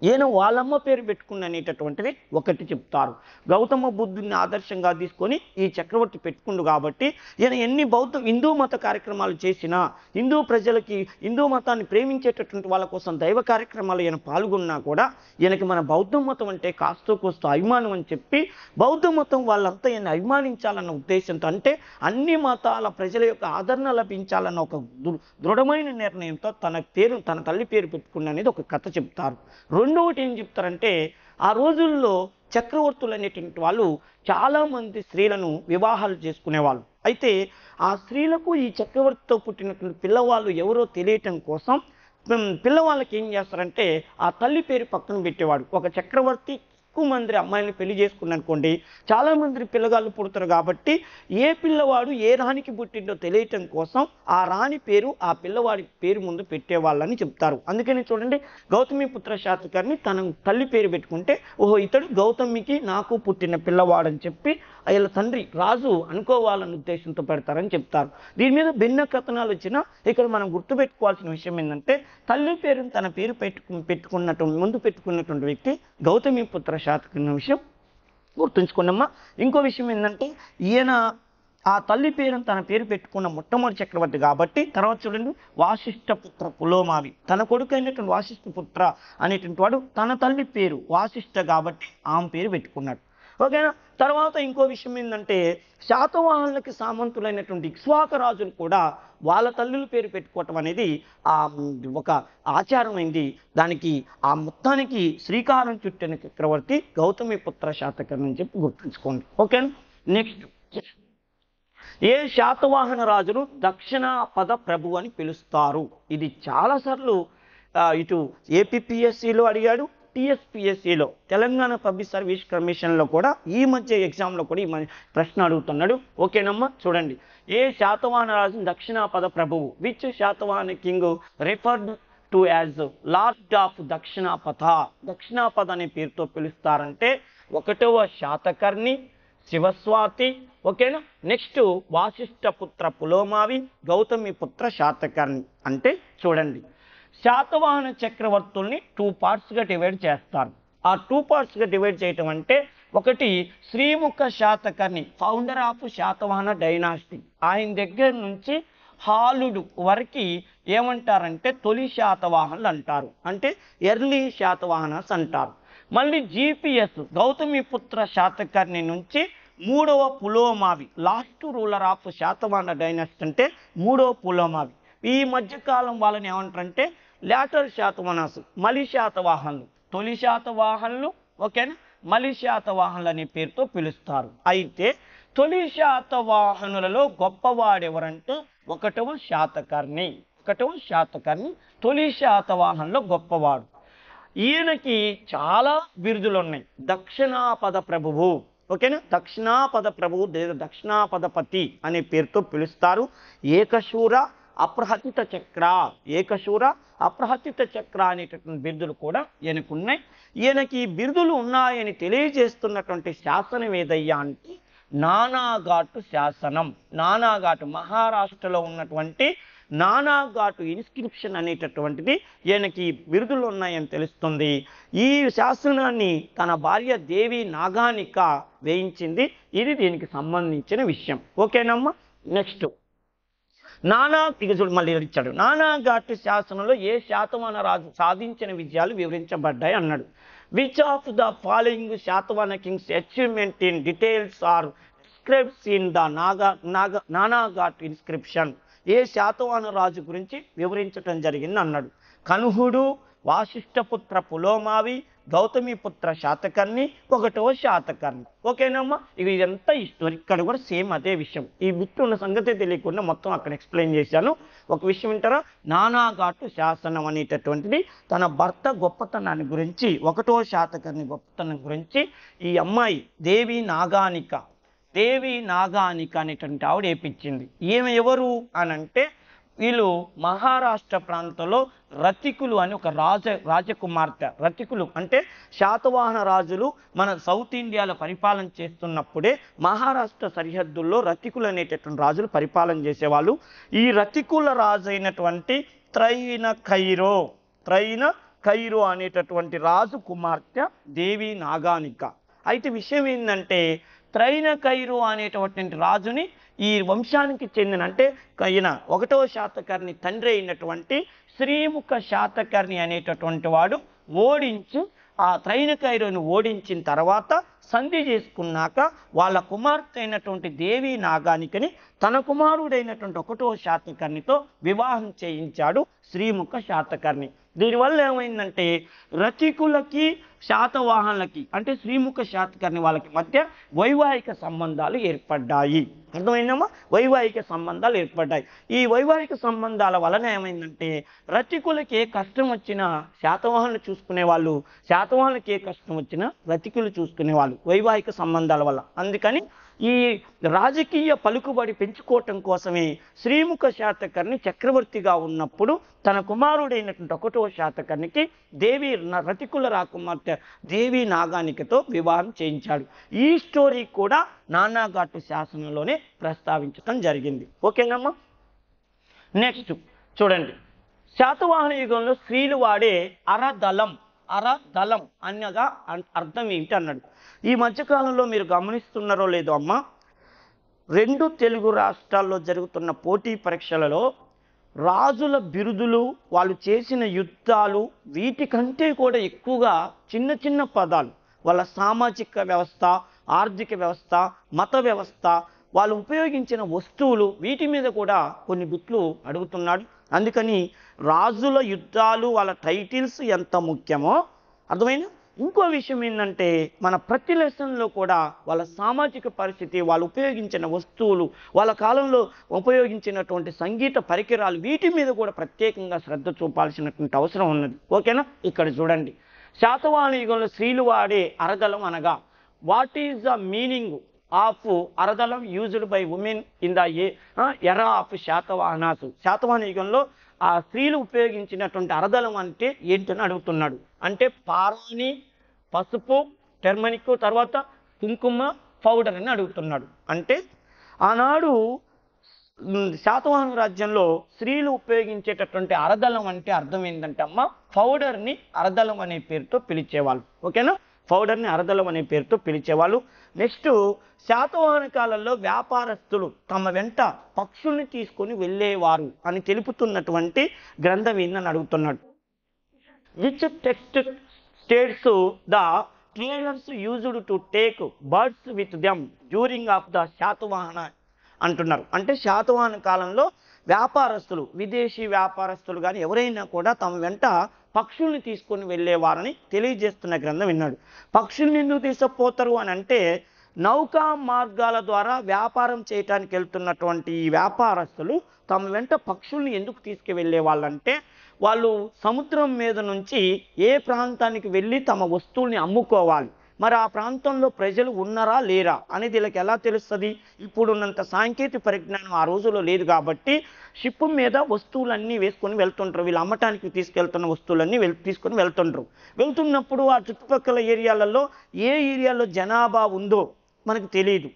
ఈయన వాళ్ళమ్మ పేరు పెట్టుకున్న అనేటటువంటిది ఒకటి చెప్తారు. గౌతమ బుద్ధుడిని ఆదర్శంగా తీసుకొని ఈ చక్రవర్తి పెట్టుకుండు కాబట్టి ఈయన ఎన్ని హిందూ మత కార్యక్రమాలు చేసినా, హిందూ ప్రజలకి హిందూ మతాన్ని ప్రేమించేటటువంటి వాళ్ళ కోసం దైవ కార్యక్రమాలు ఈయన పాల్గొన్నా కూడా ఈయనకి మన బౌద్ధ మతం అంటే కాస్తో కోస్తో అభిమానం అని చెప్పి బౌద్ధ మతం వాళ్ళంతా ఈయన అభిమానించాలన్న ఉద్దేశంతో, అంటే అన్ని మతాల ప్రజల యొక్క ఆదరణ లభించాలన్న ఒక దృఢమైన నిర్ణయంతో తన తల్లి పేరు పెట్టుకున్న అనేది ఒక కథ చెప్తారు. రెండవటి ఏం చెప్తారంటే, ఆ రోజుల్లో చక్రవర్తులు అనేటువంటి వాళ్ళు చాలామంది స్త్రీలను వివాహాలు చేసుకునేవాళ్ళు. అయితే ఆ స్త్రీలకు ఈ చక్రవర్తితో పుట్టినటువంటి పిల్లవాళ్ళు ఎవరో తెలియటం కోసం పిల్లవాళ్ళకి ఏం చేస్తారంటే ఆ తల్లి పేరు పక్కన పెట్టేవాడు. ఒక చక్రవర్తి తక్కువ మంది అమ్మాయిని పెళ్లి చేసుకున్నాను అనుకోండి, చాలా మంది పిల్లగాళ్ళు పుడతారు. కాబట్టి ఏ పిల్లవాడు ఏ రాణికి పుట్టిందో తెలియటం కోసం ఆ రాణి పేరు ఆ పిల్లవాడి పేరు ముందు పెట్టేవాళ్ళని చెప్తారు. అందుకని చూడండి, గౌతమిపుత్ర శాతకర్ణి తన తల్లి పేరు పెట్టుకుంటే ఓహో ఇతడు గౌతమికి నాకు పుట్టిన పిల్లవాడని చెప్పి వీళ్ళ తండ్రి రాజు అనుకోవాలన్న ఉద్దేశంతో పెడతారని చెప్తారు. దీని మీద భిన్న కథనాలు వచ్చినా ఇక్కడ మనం గుర్తుపెట్టుకోవాల్సిన విషయం ఏంటంటే, తల్లి పేరును తన పేరు ముందు పెట్టుకున్నటువంటి వ్యక్తి గౌతమిపుత్ర శాతకర్ణి విషయం గుర్తుంచుకున్నామా. ఇంకో విషయం ఏంటంటే, ఈయన ఆ తల్లి పేరును తన పేరు పెట్టుకున్న మొట్టమొదటి చక్రవర్తి కాబట్టి తర్వాత చూడండి, వాసిష్ఠపుత్ర పులోమావి తన కొడుకు అయినటువంటి వాసిష్ఠపుత్ర అనేటువంటి వాడు తన తల్లి పేరు వాసిష్ఠ కాబట్టి ఆమె పేరు పెట్టుకున్నాడు. ఓకేనా. తర్వాత ఇంకో విషయం ఏంటంటే, శాతవాహనులకి సామంతులైనటువంటి ఇక్ష్వాక రాజులు కూడా వాళ్ళ తల్లుల పేరు పెట్టుకోవటం అనేది ఒక ఆచారం అయింది. దానికి ఆ మొత్తానికి శ్రీకారం చుట్టిన చక్రవర్తి గౌతమిపుత్ర శాతకర్ణి అని చెప్పి గుర్తుంచుకోండి. ఓకేనా. నెక్స్ట్, ఏ శాతవాహన రాజును దక్షిణాపద ప్రభు అని పిలుస్తారు? ఇది చాలాసార్లు ఇటు ఏపీపీఎస్సిలో అడిగాడు, టీఎస్పీఎస్సిలో తెలంగాణ పబ్లిక్ సర్వీస్ కమిషన్లో కూడా ఈ మధ్య ఎగ్జామ్లో కూడా ఈ ప్రశ్న అడుగుతున్నాడు. ఓకేనమ్మా. చూడండి, ఏ శాతవాహన రాజు దక్షిణాపద ప్రభువు? Which Satavahana king referred to as lord of Dakshinapatha? Dakshinapatha అనే పేరుతో పిలుస్తారంటే 1వ శాతకర్ణి, శివస్వాతి. ఓకేనా. నెక్స్ట్, వాసిష్ఠపుత్ర పులోమావి, గౌతమిపుత్ర శాతకర్ణి. అంటే చూడండి, శాతవాహన చక్రవర్తుల్ని 2 పార్ట్స్గా డివైడ్ చేస్తారు. ఆ 2 పార్ట్స్గా డివైడ్ చేయటం అంటే, ఒకటి Srimukha Satakarni, founder of Satavahana dynasty. ఆయన దగ్గర నుంచి హాలుడు వరకు ఏమంటారంటే తొలి శాతవాహనులు అంటారు, అంటే ఎర్లీ శాతవాహనస్ అంటారు. మళ్ళీ జీపీఎస్ గౌతమిపుత్ర శాతకర్ణి నుంచి 3వ Pulomavi, last ruler of Satavahana dynasty అంటే 3వ పులోమావి. ఈ మధ్యకాలం వాళ్ళని ఏమంటారంటే లేటర్ శాతవాహనస్, మలి శాతవాహనులు. తొలి శాతవాహనులు, ఓకేనా, మలి శాతవాహనులు అనే పేరుతో పిలుస్తారు. అయితే తొలి శాతవాహనులలో గొప్పవాడెవరంటే 1వ శాతకర్ణి. 1వ శాతకర్ణి తొలి శాతవాహనులో గొప్పవాడు. ఈయనకి చాలా బిరుదులు ఉన్నాయి. దక్షిణాపద ప్రభువు, ఓకేనా, దక్షిణాపద ప్రభువు, దక్షిణాపదపతి అనే పేరుతో పిలుస్తారు. ఏకశూర, అప్రహతిత చక్ర, ఏకశూర, అప్రహతిత చక్ర అనేటటువంటి బిరుదులు కూడా ఈయనకున్నాయి. ఈయనకి బిరుదులు ఉన్నాయని తెలియజేస్తున్నటువంటి శాసనం ఏదయ్యా అంటే నానాఘాటు శాసనం. నానాఘాటు మహారాష్ట్రలో ఉన్నటువంటి నానాఘాటు ఇన్స్క్రిప్షన్ అనేటటువంటిది ఈయనకి బిరుదులు ఉన్నాయని తెలుస్తుంది. ఈ శాసనాన్ని తన భార్య దేవి నాగానిక వేయించింది. ఇది దీనికి సంబంధించిన విషయం. ఓకేనమ్మా. నెక్స్ట్, మళ్ళీ ఇచ్చాడు, నానాఘాటు శాసనంలో ఏ శాతవాహన రాజు సాధించిన విజయాలు వివరించబడ్డాయి అన్నాడు. Which of the following Satavahana kings achievement in details are describes in the Naneghat inscription? ఏ శాతవాహన రాజు గురించి వివరించటం జరిగింది అన్నాడు. కనుహుడు, వాసిష్ఠపుత్ర పులోమావి, గౌతమిపుత్ర శాతకర్ణి, 1వ శాతకర్ణి. ఓకేనమ్మా. ఇదంతా ఇక్కడ కూడా సేమ్ అదే విషయం. ఈ బిట్ ఉన్న సంగతి తెలియకుండా మొత్తం అక్కడ ఎక్స్ప్లెయిన్ చేశాను. ఒక విషయం వింటారా, నానాఘాటు శాసనం అనేటటువంటిది తన భర్త గొప్పతనాన్ని గురించి, 1వ శాతకర్ణి గొప్పతనం గురించి ఈ అమ్మాయి దేవి నాగానిక అనేటువంటి ఆవిడ ఏపించింది. ఈమె ఎవరు అని అంటే, వీళ్ళు మహారాష్ట్ర ప్రాంతంలో రతికులు అని ఒక రాజకుమార్తె. రతికులు అంటే శాతవాహన రాజులు మన సౌత్ ఇండియాలో పరిపాలన చేస్తున్నప్పుడే మహారాష్ట్ర సరిహద్దుల్లో రతికులు అనేటటువంటి రాజులు పరిపాలన చేసేవాళ్ళు. ఈ రతికుల రాజు అయినటువంటి త్రైన ఖైరో అనేటటువంటి రాజు కుమార్తె దేవి నాగానిక. అయితే విషయం ఏంటంటే, త్రైన ఖైరో అనేటటువంటి రాజుని ఈ వంశానికి చెందిన, అంటే ఈయన 1వ శాతకర్ణి తండ్రి అయినటువంటి శ్రీముఖ శాతకర్ణి అనేటటువంటి వాడు ఓడించి ఆ త్రైన ఖైరోని ఓడించిన తర్వాత సంధి చేసుకున్నాక వాళ్ళ కుమార్తె అయినటువంటి దేవి నాగానికని తన కుమారుడైనటువంటి 1వ శాతకర్ణితో వివాహం చేయించాడు శ్రీముఖ శాతకర్ణి. దీనివల్ల ఏమైందంటే రతికులకి శాతవాహనులకి అంటే శ్రీముఖ శాతకర్ణి వాళ్ళకి మధ్య వైవాహిక సంబంధాలు ఏర్పడ్డాయి. అర్థమైందమ్మా? వైవాహిక సంబంధాలు ఏర్పడ్డాయి. ఈ వైవాహిక సంబంధాల వలన ఏమైందంటే రతికులకి ఏ కష్టం వచ్చినా శాతవాహనులు చూసుకునేవాళ్ళు, శాతవాహనులకి ఏ కష్టం వచ్చినా రతికులు చూసుకునేవాళ్ళు వైవాహిక సంబంధాల వల్ల. అందుకని ఈ రాజకీయ పలుకుబడి పెంచుకోవటం కోసమే శ్రీముఖ శాతకర్ణి చక్రవర్తిగా ఉన్నప్పుడు తన కుమారుడైనటువంటి 1వ శాతకర్ణికి రతికుల రాకుమార్తె దేవి నాగానికతో వివాహం చేయించాడు. ఈ స్టోరీ కూడా నానాఘాటు శాసనంలోనే ప్రస్తావించడం జరిగింది. ఓకేనమ్మా? నెక్స్ట్ చూడండి, శాతవాహన యుగంలో స్త్రీలు వాడే అరదళం అనగా అర్థం ఏంటి అన్నాడు. ఈ మధ్యకాలంలో మీరు గమనిస్తున్నారో లేదో అమ్మా, 2 తెలుగు రాష్ట్రాల్లో జరుగుతున్న పోటీ పరీక్షలలో రాజుల బిరుదులు, వాళ్ళు చేసిన యుద్ధాలు, వీటికంటే కూడా ఎక్కువగా చిన్న చిన్న పదాలు, వాళ్ళ సామాజిక వ్యవస్థ, ఆర్థిక వ్యవస్థ, మత వ్యవస్థ, వాళ్ళు ఉపయోగించిన వస్తువులు, వీటి మీద కూడా కొన్ని బిట్లు అడుగుతున్నాడు. అందుకని రాజుల యుద్ధాలు, వాళ్ళ టైటిల్స్ ఎంత ముఖ్యమో అర్థమైనా. ఇంకో విషయం ఏంటంటే మన ప్రతి లెసన్లో కూడా వాళ్ళ సామాజిక పరిస్థితి, వాళ్ళు ఉపయోగించిన వస్తువులు, వాళ్ళ కాలంలో ఉపయోగించినటువంటి సంగీత పరికరాలు, వీటి మీద కూడా ప్రత్యేకంగా శ్రద్ధ చూపాల్సినటువంటి అవసరం ఉన్నది. ఓకేనా? ఇక్కడ చూడండి, శాతవాహన యుగంలో స్త్రీలు వాడే అరదళం అనగా what is the meaning of అరదళం used by women in the era of Satavahanas. Satavahana యుగంలో ఆ స్త్రీలు ఉపయోగించినటువంటి అరదళం అంటే ఏంటని అడుగుతున్నాడు. అంటే పారాని, పసుపు, టెర్మనిక్, తర్వాత కుంకుమ, పౌడర్ అని అడుగుతున్నాడు. అంటే ఆనాడు శాతవాహన రాజ్యంలో స్త్రీలు ఉపయోగించేటటువంటి అరదళం అంటే అర్థం ఏంటంటే అమ్మ, పౌడర్ని అరదళం అనే పేరుతో పిలిచేవాళ్ళు. ఓకేనా? పౌడర్ని అరదళం అనే పేరుతో పిలిచేవాళ్ళు. నెక్స్ట్, శాతవాహన కాలంలో వ్యాపారస్తులు తమ వెంట పక్షుల్ని తీసుకొని వెళ్ళేవారు అని తెలుపుతున్నటువంటి గ్రంథం ఏందని అడుగుతున్నాడు. Which text states the traders used to take birds with them during of the Satavahana అంటున్నారు. అంటే శాతవాహన కాలంలో వ్యాపారస్తులు, విదేశీ వ్యాపారస్తులు కానీ ఎవరైనా కూడా తమ వెంట పక్షుల్ని తీసుకొని వెళ్ళేవారని తెలియజేస్తున్న గ్రంథం విన్నాడు. పక్షుల్ని ఎందుకు తీసుకుపోతారు అని అంటే నౌకా మార్గాల ద్వారా వ్యాపారం చేయటానికి వెళ్తున్నటువంటి ఈ వ్యాపారస్తులు తమ వెంట పక్షుల్ని ఎందుకు తీసుకువెళ్ళే వాళ్ళంటే వాళ్ళు సముద్రం మీద నుంచి ఏ ప్రాంతానికి వెళ్ళి తమ వస్తువుల్ని అమ్ముకోవాలి. మరి ఆ ప్రాంతంలో ప్రజలు ఉన్నారా లేరా అనేది వీళ్ళకి ఎలా తెలుస్తుంది? ఇప్పుడున్నంత సాంకేతిక పరిజ్ఞానం ఆ రోజుల్లో లేదు కాబట్టి షిప్ మీద వస్తువులన్నీ వేసుకొని వెళ్తుంటారు. వీళ్ళు అమ్మటానికి తీసుకెళ్తున్న వస్తువులన్నీ తీసుకొని వెళ్తుంటారు. వెళ్తున్నప్పుడు ఆ చుట్టుపక్కల ఏరియాలలో ఏ ఏరియాలో జనాభా ఉందో మనకు తెలియదు.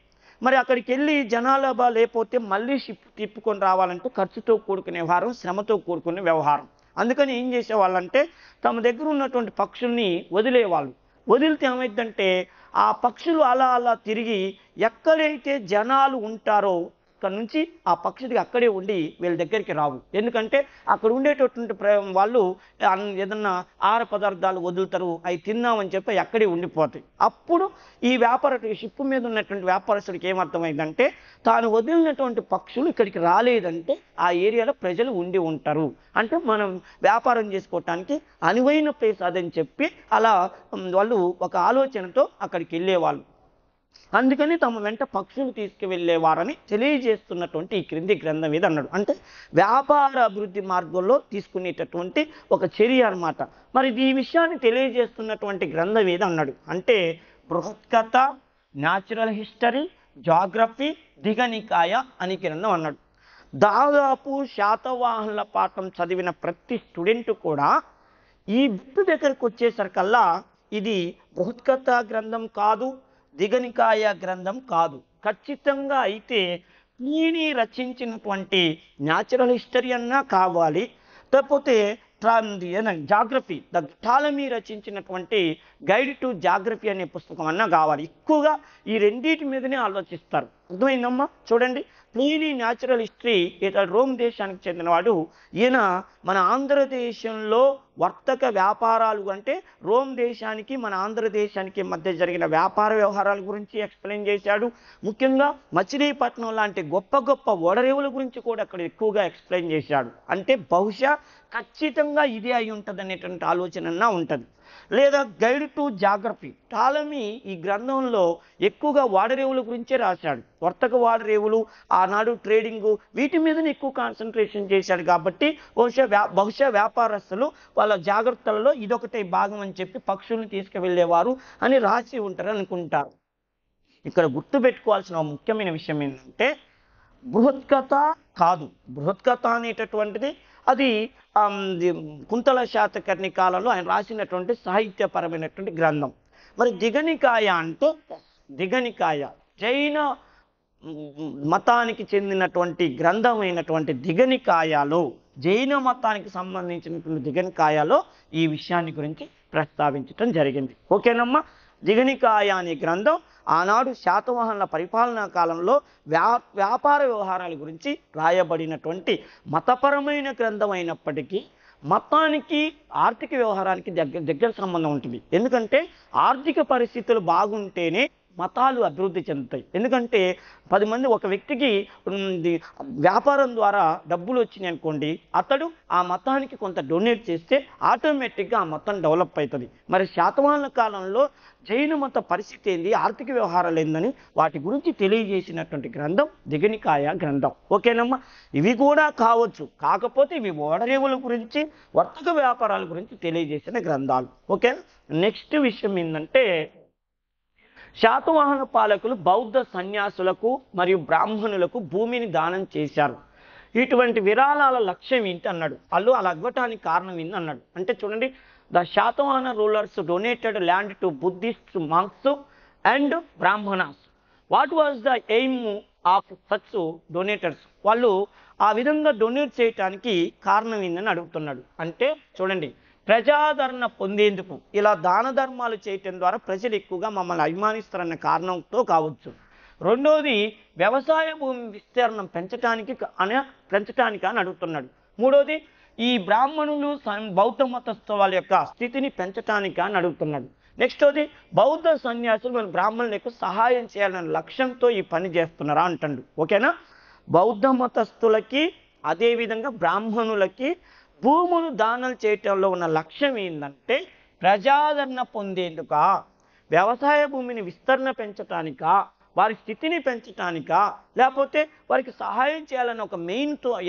మరి అక్కడికి వెళ్ళి జనాభా లేకపోతే మళ్ళీ షిప్ తిప్పుకొని రావాలంటే ఖర్చుతో కూడుకునే వ్యవహారం, శ్రమతో కూడుకునే వ్యవహారం. అందుకని ఏం చేసేవాళ్ళంటే తమ దగ్గర ఉన్నటువంటి పక్షుల్ని వదిలేవాళ్ళు. వదిలితే ఏమైందంటే ఆ పక్షులు అలా అలా తిరిగి ఎక్కడైతే జనాలు ఉంటారో అక్కడ నుంచి ఆ పక్షులకి అక్కడే ఉండి వీళ్ళ దగ్గరికి రావు. ఎందుకంటే అక్కడ ఉండేటటువంటి వాళ్ళు ఏదన్నా ఆహార పదార్థాలు వదులుతారు, అవి తిన్నామని చెప్పి అక్కడే ఉండిపోతాయి. అప్పుడు ఈ షిప్ మీద ఉన్నటువంటి వ్యాపారస్తుడికి ఏమర్థమైందంటే తాను వదిలినటువంటి పక్షులు ఇక్కడికి రాలేదంటే ఆ ఏరియాలో ప్రజలు ఉండి ఉంటారు, అంటే మనం వ్యాపారం చేసుకోవటానికి అనువైన ప్లేస్ అదని చెప్పి అలా వాళ్ళు ఒక ఆలోచనతో అక్కడికి వెళ్ళేవాళ్ళు. అందుకని తమ వెంట పక్షులు తీసుకువెళ్ళేవారని తెలియజేస్తున్నటువంటి ఈ క్రింది గ్రంథం ఇది అన్నాడు. అంటే వ్యాపార అభివృద్ధి మార్గంలో తీసుకునేటటువంటి ఒక చర్య అన్నమాట. మరి ఈ విషయాన్ని తెలియజేస్తున్నటువంటి గ్రంథం ఏది అన్నాడు అంటే బృహత్కథ, న్యాచురల్ హిస్టరీ, జాగ్రఫీ, దిగనికాయ అని గ్రంథం అన్నాడు. దాదాపు శాతవాహనుల పాఠం చదివిన ప్రతి స్టూడెంట్ కూడా ఈ బిట్టు దగ్గరకు వచ్చేసరికల్లా ఇది బృహత్కథ గ్రంథం కాదు, దిగనికాయ గ్రంథం కాదు, ఖచ్చితంగా అయితే ప్లీనీ రచించినటువంటి న్యాచురల్ హిస్టరీ అన్నా కావాలి, లేకపోతే జాగ్రఫీ టాలమీ రచించినటువంటి గైడ్ టు జాగ్రఫీ అనే పుస్తకం అన్నా కావాలి. ఎక్కువగా ఈ రెండింటి మీదనే ఆలోచిస్తారు. అర్థమైందమ్మా? చూడండి, ప్లీనీ న్యాచురల్ హిస్టరీ, ఇతడు రోమ్ దేశానికి చెందినవాడు. ఈయన మన ఆంధ్రదేశంలో వర్తక వ్యాపారాలు అంటే రోమ్ దేశానికి మన ఆంధ్రదేశానికి మధ్య జరిగిన వ్యాపార వ్యవహారాల గురించి ఎక్స్ప్లెయిన్ చేశాడు. ముఖ్యంగా మచిలీపట్నం లాంటి గొప్ప గొప్ప ఓడరేవుల గురించి కూడా అక్కడ ఎక్కువగా ఎక్స్ప్లెయిన్ చేశాడు. అంటే బహుశా ఖచ్చితంగా ఇదే అయి ఉంటుంది అనేటువంటి ఆలోచన ఉంటుంది. లేదా గైడ్ టు జాగ్రఫీ, టాలమీ ఈ గ్రంథంలో ఎక్కువగా ఓడరేవుల గురించే రాశాడు. వర్తక ఓడరేవులు, ఆనాడు ట్రేడింగు, వీటి మీదనే ఎక్కువ కాన్సన్ట్రేషన్ చేశాడు. కాబట్టి బహుశా వ్యాపారస్తులు వాళ్ళ జాగ్రత్తలలో ఇదొకటే భాగం అని చెప్పి పక్షుల్ని తీసుకువెళ్ళేవారు అని రాసి ఉంటారు అనుకుంటారు. ఇక్కడ గుర్తుపెట్టుకోవాల్సిన ముఖ్యమైన విషయం ఏంటంటే బృహత్కథ కాదు. బృహత్కథ అనేటటువంటిది అది కుంతల శాతకర్ణి కాలంలో ఆయన రాసినటువంటి సాహిత్యపరమైనటువంటి గ్రంథం. మరి దిగనికాయ అంటే దిగనికాయ జైన మతానికి చెందినటువంటి గ్రంథమైనటువంటి దిగనికాయలో, జైన మతానికి సంబంధించినటువంటి దిగనికాయలో ఈ విషయాన్ని గురించి ప్రస్తావించటం జరిగింది. ఓకేనమ్మా. దిగనికాయ అనే గ్రంథం ఆనాడు శాతవాహనుల పరిపాలనా కాలంలో వ్యాపార వ్యవహారాల గురించి రాయబడినటువంటి మతపరమైన గ్రంథం అయినప్పటికీ మతానికి ఆర్థిక వ్యవహారానికి దగ్గర సంబంధం ఉంటుంది. ఎందుకంటే ఆర్థిక పరిస్థితులు బాగుంటేనే మతాలు అభివృద్ధి చెందుతాయి. ఎందుకంటే 10 మంది ఒక వ్యక్తికి వ్యాపారం ద్వారా డబ్బులు వచ్చినాయి అనుకోండి, అతడు ఆ మతానికి కొంత డొనేట్ చేస్తే ఆటోమేటిక్గా ఆ మతం డెవలప్ అవుతుంది. మరి శాతవాహనుల కాలంలో జైన మత పరిస్థితి ఏంది, ఆర్థిక వ్యవహారాలు ఏందని వాటి గురించి తెలియజేసినటువంటి గ్రంథం దిగనికాయ గ్రంథం. ఓకేనమ్మా. ఇవి కూడా కావచ్చు, కాకపోతే ఇవి ఓడరేవుల గురించి వర్తక వ్యాపారాల గురించి తెలియజేసిన గ్రంథాలు. ఓకే. నెక్స్ట్ విషయం ఏంటంటే శాతవాహన పాలకులు బౌద్ధ సన్యాసులకు మరియు బ్రాహ్మణులకు భూమిని దానం చేశారు. ఇటువంటి విరాళాల లక్ష్యం ఏంటి అన్నాడు. వాళ్ళు అలా అవ్వటానికి కారణం ఏంటి అన్నాడు. అంటే చూడండి, the Satavahana rulers donated land to Buddhist monks and Brahmanas. What was the aim of such donators? వాళ్ళు ఆ విధంగా డొనేట్ చేయటానికి కారణం ఏందని అడుగుతున్నాడు. అంటే చూడండి, ప్రజాదరణ పొందేందుకు ఇలా దాన ధర్మాలు చేయటం ద్వారా ప్రజలు ఎక్కువగా మమ్మల్ని అభిమానిస్తారన్న కారణంతో కావచ్చు. రెండోది వ్యవసాయ భూమి విస్తీర్ణం పెంచటానికి అని అడుగుతున్నాడు. మూడోది ఈ బ్రాహ్మణులు బౌద్ధ మతస్థ వాళ్ళ యొక్క స్థితిని పెంచటానికి అని అడుగుతున్నాడు. నెక్స్ట్ అది బౌద్ధ సన్యాసులు మన బ్రాహ్మణులకు సహాయం చేయాలనే లక్ష్యంతో ఈ పని చేస్తున్నారా అంటాడు. ఓకేనా. బౌద్ధ మతస్థులకి అదేవిధంగా బ్రాహ్మణులకి భూములు దానాలు చేయటంలో ఉన్న లక్ష్యం ఏంటంటే ప్రజాదరణ పొందేందుక, వ్యవసాయ భూమిని విస్తరణ పెంచటానికా, వారి స్థితిని పెంచటానికా, లేకపోతే వారికి సహాయం చేయాలని ఒక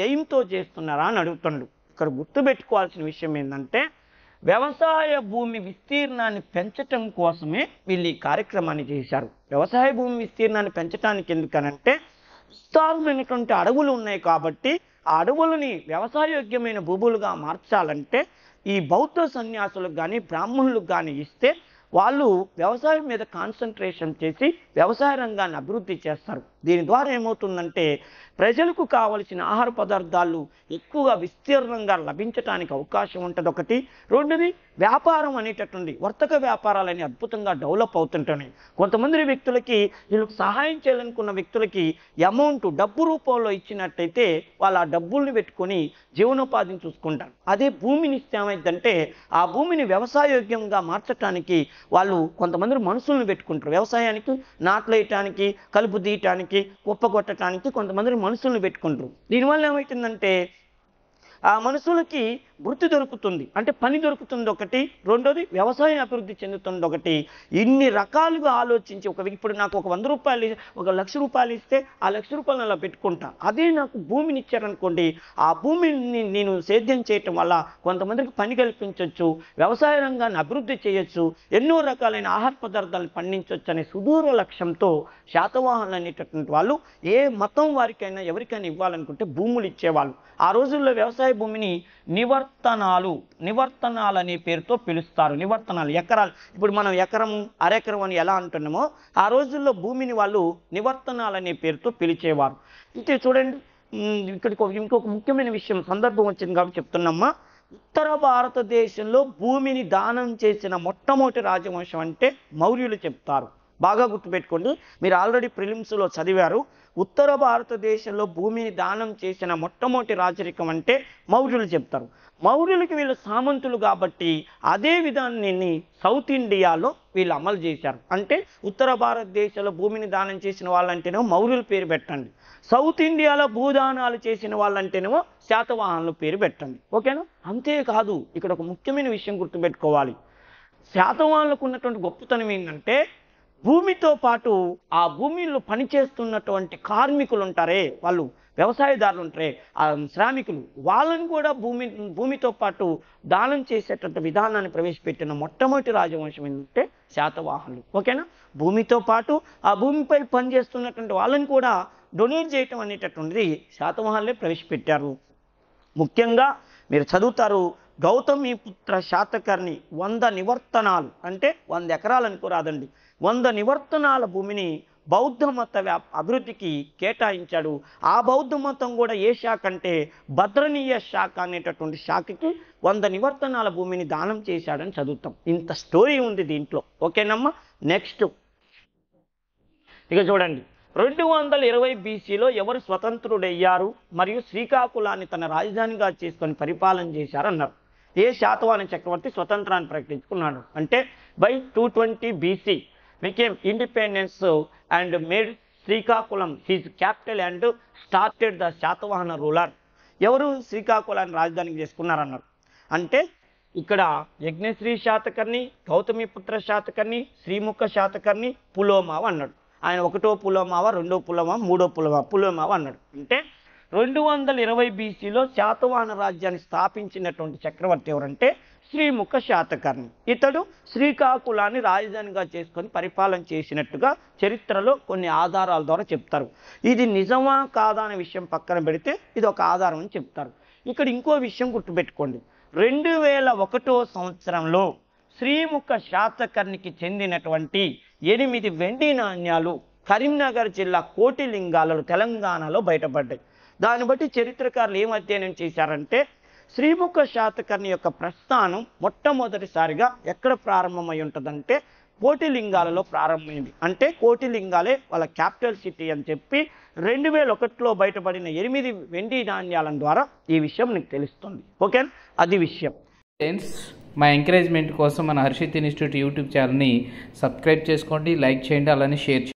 ఎయిమ్తో చేస్తున్నారా అని అడుగుతున్నాడు. ఇక్కడ గుర్తుపెట్టుకోవాల్సిన విషయం ఏంటంటే వ్యవసాయ భూమి విస్తీర్ణాన్ని పెంచటం కోసమే వీళ్ళు ఈ కార్యక్రమాన్ని చేశారు. వ్యవసాయ భూమి విస్తీర్ణాన్ని పెంచడానికి ఎందుకనంటే విస్తారమైనటువంటి అడవులు ఉన్నాయి కాబట్టి ఆ అడవులని వ్యవసాయయోగ్యమైన భూములుగా మార్చాలంటే ఈ బౌద్ధ సన్యాసులకు కానీ బ్రాహ్మణులకు కానీ ఇస్తే వాళ్ళు వ్యవసాయం మీద కాన్సన్ట్రేషన్ చేసి వ్యవసాయ రంగాన్ని అభివృద్ధి చేస్తారు. దీని ద్వారా ఏమవుతుందంటే ప్రజలకు కావలసిన ఆహార పదార్థాలు ఎక్కువగా విస్తీర్ణంగా లభించడానికి అవకాశం ఉంటుంది. ఒకటి. రెండోది వ్యాపారం అనేటటువంటి వర్తక వ్యాపారాలని అద్భుతంగా డెవలప్ అవుతుంటాయి. కొంతమంది వ్యక్తులకి వీళ్ళకి సహాయం చేయాలనుకున్న వ్యక్తులకి అమౌంట్ డబ్బు రూపంలో ఇచ్చినట్టయితే వాళ్ళు ఆ డబ్బుల్ని పెట్టుకొని జీవనోపాధిని చూసుకుంటారు. అదే భూమిని ఇస్తే ఏమైందంటే ఆ భూమిని వ్యవసాయయోగ్యంగా మార్చడానికి వాళ్ళు కొంతమంది మనుషులను పెట్టుకుంటారు. వ్యవసాయానికి నాట్లు వేయటానికి, కలుపు తీయటానికి, కుప్ప కొట్టడానికి కొంతమంది మనుషులను పెట్టుకుంటారు. దీనివల్ల ఏమవుతుందంటే ఆ మనుషులకి వృత్తి దొరుకుతుంది, అంటే పని దొరుకుతుంది ఒకటి. రెండోది వ్యవసాయం అభివృద్ధి చెందుతుంది ఒకటి. ఇన్ని రకాలుగా ఆలోచించి ఇప్పుడు నాకు ఒక 100 రూపాయలు, ఒక 1,00,000 రూపాయలు ఇస్తే ఆ 1,00,000 రూపాయలు అలా పెట్టుకుంటా. అదే నాకు భూమిని ఇచ్చారనుకోండి, ఆ భూమిని నేను సేద్యం చేయటం వల్ల కొంతమందికి పని కల్పించవచ్చు, వ్యవసాయ రంగాన్ని అభివృద్ధి చేయొచ్చు, ఎన్నో రకాలైన ఆహార పదార్థాలను పండించవచ్చు అనే సుదూర లక్ష్యంతో శాతవాహనులు అనేటటువంటి వాళ్ళు ఏ మతం వారికైనా ఎవరికైనా ఇవ్వాలనుకుంటే భూములు ఇచ్చేవాళ్ళు. ఆ రోజుల్లో వ్యవసాయ భూమిని నివర్తనాలు అనే పేరుతో పిలుస్తారు. నివర్తనాలు ఎకరాలు, ఇప్పుడు మనం ఎకరం అరెకరం అని ఎలా అంటున్నామో ఆ రోజుల్లో భూమిని వాళ్ళు నివర్తనాలు అనే పేరుతో పిలిచేవారు. అంటే చూడండి, ఇక్కడికి ఇంకొక ముఖ్యమైన విషయం సందర్భం వచ్చింది కాబట్టి చెప్తున్నామ్మా. ఉత్తర భారతదేశంలో భూమిని దానం చేసిన మొట్టమొదటి రాజవంశం అంటే మౌర్యులు చెప్తారు. బాగా గుర్తుపెట్టుకోండి, మీరు ఆల్రెడీ ప్రిలిమ్స్లో చదివారు. ఉత్తర భారతదేశంలో భూమిని దానం చేసిన మొట్టమొదటి రాజరికం అంటే మౌర్యులు చెప్తారు. మౌర్యులకి వీళ్ళు సామంతులు కాబట్టి అదే విధానాన్ని సౌత్ ఇండియాలో వీళ్ళు అమలు చేశారు. అంటే ఉత్తర భారతదేశంలో భూమిని దానం చేసిన వాళ్ళంటేనేమో మౌర్యుల పేరు పెట్టండి, సౌత్ ఇండియాలో భూదానాలు చేసిన వాళ్ళంటేనేమో శాతవాహనుల పేరు పెట్టండి. ఓకేనా? అంతేకాదు ఇక్కడ ఒక ముఖ్యమైన విషయం గుర్తుపెట్టుకోవాలి. శాతవాహనులకు ఉన్నటువంటి గొప్పతనం ఏంటంటే భూమితో పాటు ఆ భూమిలో పనిచేస్తున్నటువంటి కార్మికులు ఉంటారే, వాళ్ళు వ్యవసాయదారులు ఉంటారే, ఆ శ్రామికులు, వాళ్ళని కూడా భూమితో పాటు దానం చేసేటటువంటి విధానాన్ని ప్రవేశపెట్టిన మొట్టమొదటి రాజవంశం ఏంటంటే శాతవాహనులు. ఓకేనా? భూమితో పాటు ఆ భూమిపై పనిచేస్తున్నటువంటి వాళ్ళని కూడా డొనేట్ చేయటం అనేటటువంటిది శాతవాహనులే ప్రవేశపెట్టారు. ముఖ్యంగా మీరు చదువుతారు, గౌతమిపుత్ర శాతకర్ణి 100 నివర్తనాలు అంటే 100 ఎకరాలు అనుకోరాదండి, 100 నివర్తనాల భూమిని బౌద్ధ మత అభివృద్ధికి కేటాయించాడు. ఆ బౌద్ధ మతం కూడా ఏ శాఖ అంటే భద్రణీయ శాఖ అనేటటువంటి శాఖకి 100 నివర్తనాల భూమిని దానం చేశాడని చదువుతాం. ఇంత స్టోరీ ఉంది దీంట్లో. ఓకేనమ్మా? నెక్స్ట్ ఇక చూడండి, 220 బీసీలో ఎవరు స్వతంత్రుడయ్యారు మరియు శ్రీకాకుళాన్ని తన రాజధానిగా చేసుకొని పరిపాలన చేశారన్నారు. ఏ శాతవాహన చక్రవర్తి స్వతంత్రాన్ని ప్రకటించుకున్నాడు అంటే by 220 BC became independence and made Srikakulam his capital and started the Satavahana ruler. ఎవరు శ్రీకాకుళాన్ని రాజధానికి చేసుకున్నారన్నారు అంటే ఇక్కడ యజ్ఞశ్రీ శాతకర్ణి, గౌతమిపుత్ర శాతకర్ణి, శ్రీముఖ శాతకర్ణి, పులోమావ అన్నాడు. ఆయన 1వ పులోమావ, 2వ పులోమావ, 3వ పులోమావ అన్నాడు. అంటే 220 బీసీలో శాతవాహన రాజ్యాన్ని స్థాపించినటువంటి చక్రవర్తి ఎవరంటే శ్రీముఖ శాతకర్ణి. ఇతడు శ్రీకాకుళాన్ని రాజధానిగా చేసుకొని పరిపాలన చేసినట్టుగా చరిత్రలో కొన్ని ఆధారాల ద్వారా చెప్తారు. ఇది నిజమా కాదా అనే విషయం పక్కన పెడితే ఇది ఒక ఆధారం అని చెప్తారు. ఇక్కడ ఇంకో విషయం గుర్తుపెట్టుకోండి, 2001వ సంవత్సరంలో శ్రీముఖ శాతకర్ణికి చెందినటువంటి 8 వెండి నాణ్యాలు కరీంనగర్ జిల్లా కోటిలింగాలలో తెలంగాణలో బయటపడ్డాయి. దాన్ని బట్టి చరిత్రకారులు ఏం అధ్యయనం చేశారంటే శ్రీముఖ శాతకర్ణి యొక్క ప్రస్థానం మొట్టమొదటిసారిగా ఎక్కడ ప్రారంభమై ఉంటుందంటే కోటిలింగాలలో ప్రారంభమైంది. అంటే కోటిలింగాలే వాళ్ళ క్యాపిటల్ సిటీ అని చెప్పి 2001లో బయటపడిన 8 వెండి నాణ్యాల ద్వారా ఈ విషయం నీకు తెలుస్తుంది. ఓకే, అది విషయం. ఫ్రెండ్స్, మా ఎంకరేజ్మెంట్ కోసం మన హర్షిత్ ఇన్స్టిట్యూట్ యూట్యూబ్ ఛానల్ని సబ్స్క్రైబ్ చేసుకోండి, లైక్ చేయండి, అలానే షేర్ చేయండి.